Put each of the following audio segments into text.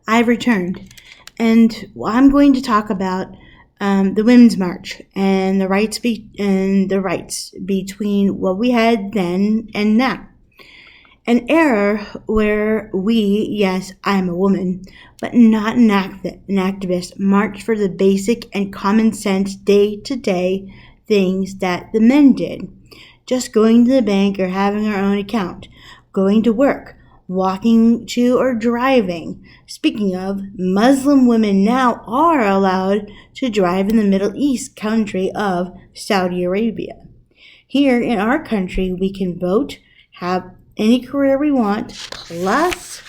I've returned, and I'm going to talk about the Women's March and the rights between what we had then and now. An era where we, yes, I'm a woman, but not an activist, marched for the basic and common sense day-to-day things that the men did. Just going to the bank or having our own account, going to work, walking to or driving. Speaking of, Muslim women now are allowed to drive in the Middle East country of Saudi Arabia. Here in our country, we can vote, have any career we want, plus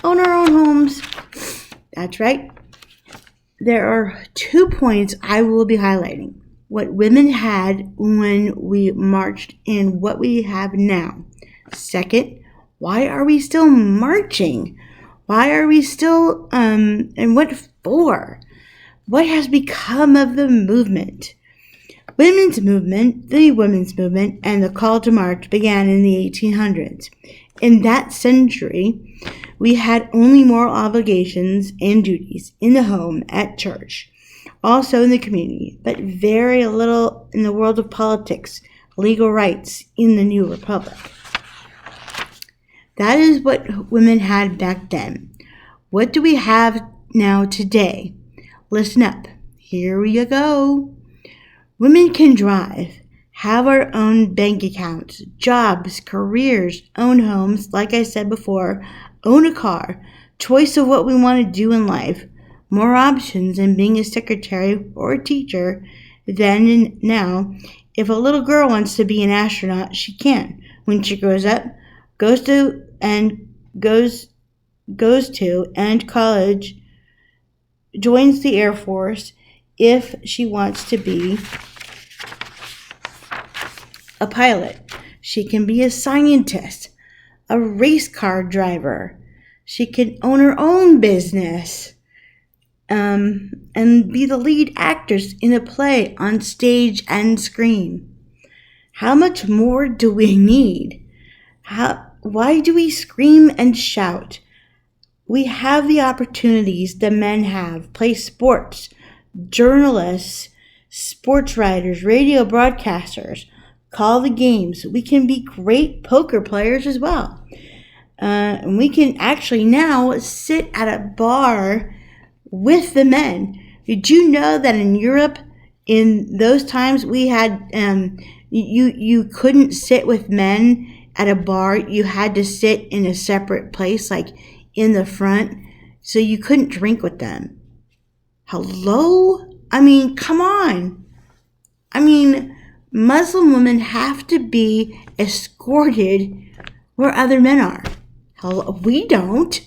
own our own homes. That's right. There are 2 points I will be highlighting. What women had when we marched and what we have now. Second, why are we still marching? Why are we still, and what for? What has become of the movement? The women's movement, and the call to march began in the 1800s. In that century, we had only moral obligations and duties in the home, at church, also in the community, but very little in the world of politics, legal rights in the new republic. That is what women had back then. What do we have now today? Listen up. Here we go. Women can drive, have our own bank accounts, jobs, careers, own homes, like I said before, own a car, choice of what we want to do in life, more options than being a secretary or a teacher then and now. If a little girl wants to be an astronaut, she can. When she grows up, goes to college, joins the Air Force if she wants to be a pilot. She can be a scientist, a race car driver. She can own her own business. And be the lead actress in a play on stage and screen. How much more do we need? Why do we scream and shout? We have the opportunities the men have. Play sports, journalists, sports writers, radio broadcasters, call the games. We can be great poker players as well. And we can actually now sit at a bar with the men. Did you know that in Europe, in those times, we had you couldn't sit with men at a bar. You had to sit in a separate place, like in the front, so you couldn't drink with them. Hello? I mean, come on. I mean, Muslim women have to be escorted where other men are. Hello? We don't.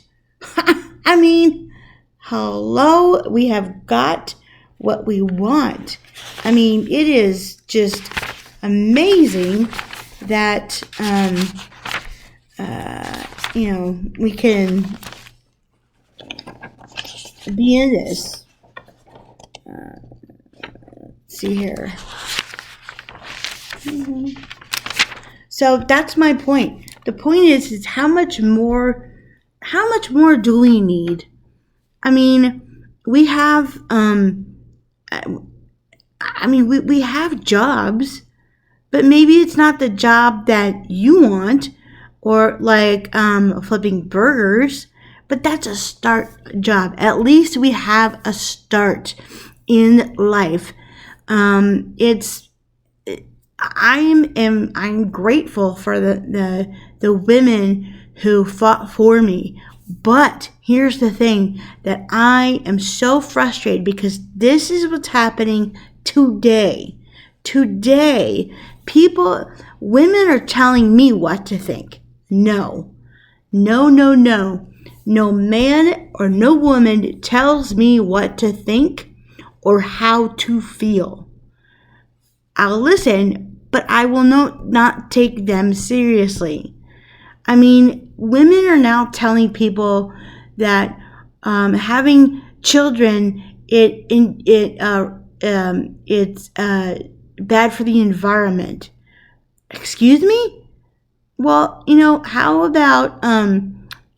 I mean, hello, we have got what we want. I mean, it is just amazing that, we can be in this. Let's see here. So that's my point. The point is how much more do we need? I mean, we have, we have jobs, but maybe it's not the job that you want, or like flipping burgers, but that's a start job. At least we have a start in life. I'm grateful for the women who fought for me. But here's the thing, that I am so frustrated because this is what's happening today. Today, women are telling me what to think. No. No man or no woman tells me what to think or how to feel. I'll listen, but I will not take them seriously. I mean, women are now telling people that having children it's bad for the environment. Excuse me? Well, how about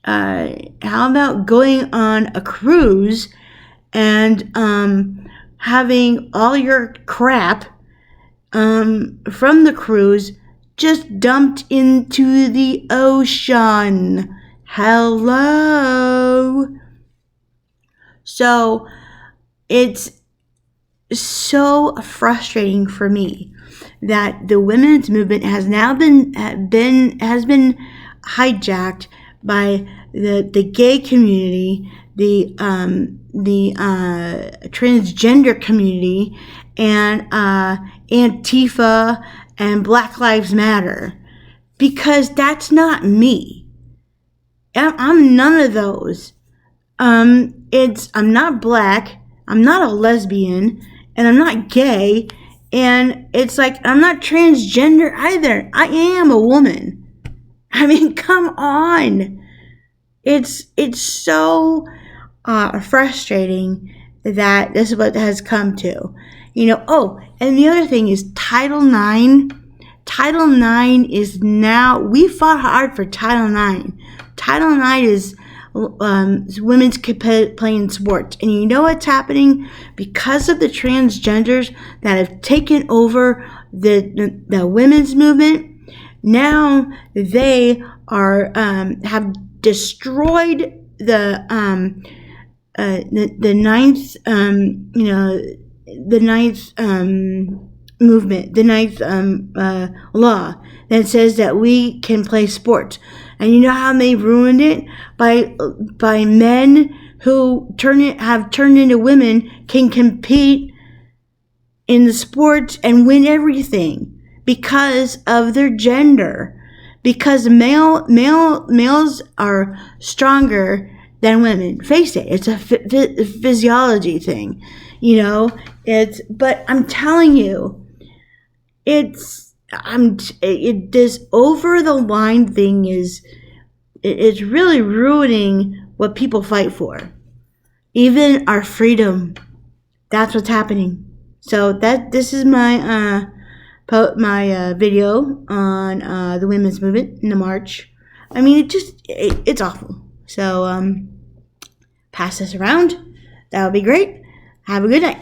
how about going on a cruise and having all your crap from the cruise just dumped into the ocean? Hello. So it's so frustrating for me that the women's movement has now been hijacked by the gay community, the transgender community, and Antifa and Black Lives Matter, because that's not me. I'm none of those. I'm not black, I'm not a lesbian, and I'm not gay, and it's like I'm not transgender either. I am a woman. I mean, come on. It's so frustrating that this is what has come to. Oh, and the other thing is Title IX. Title IX is now, we fought hard for Title IX. Title IX is women's playing sports. And you know what's happening? Because of the transgenders that have taken over the women's movement, now they are have destroyed the ninth the ninth movement, the ninth law that says that we can play sports. And you know how they ruined it? By men who have turned into women can compete in the sports and win everything because of their gender. Because males are stronger than women. Face it, it's a physiology thing. But I'm telling you, this over the line thing it's really ruining what people fight for. Even our freedom. That's what's happening. So this is my video on the women's movement in the march. I mean, it's awful. So pass this around. That would be great. Have a good night.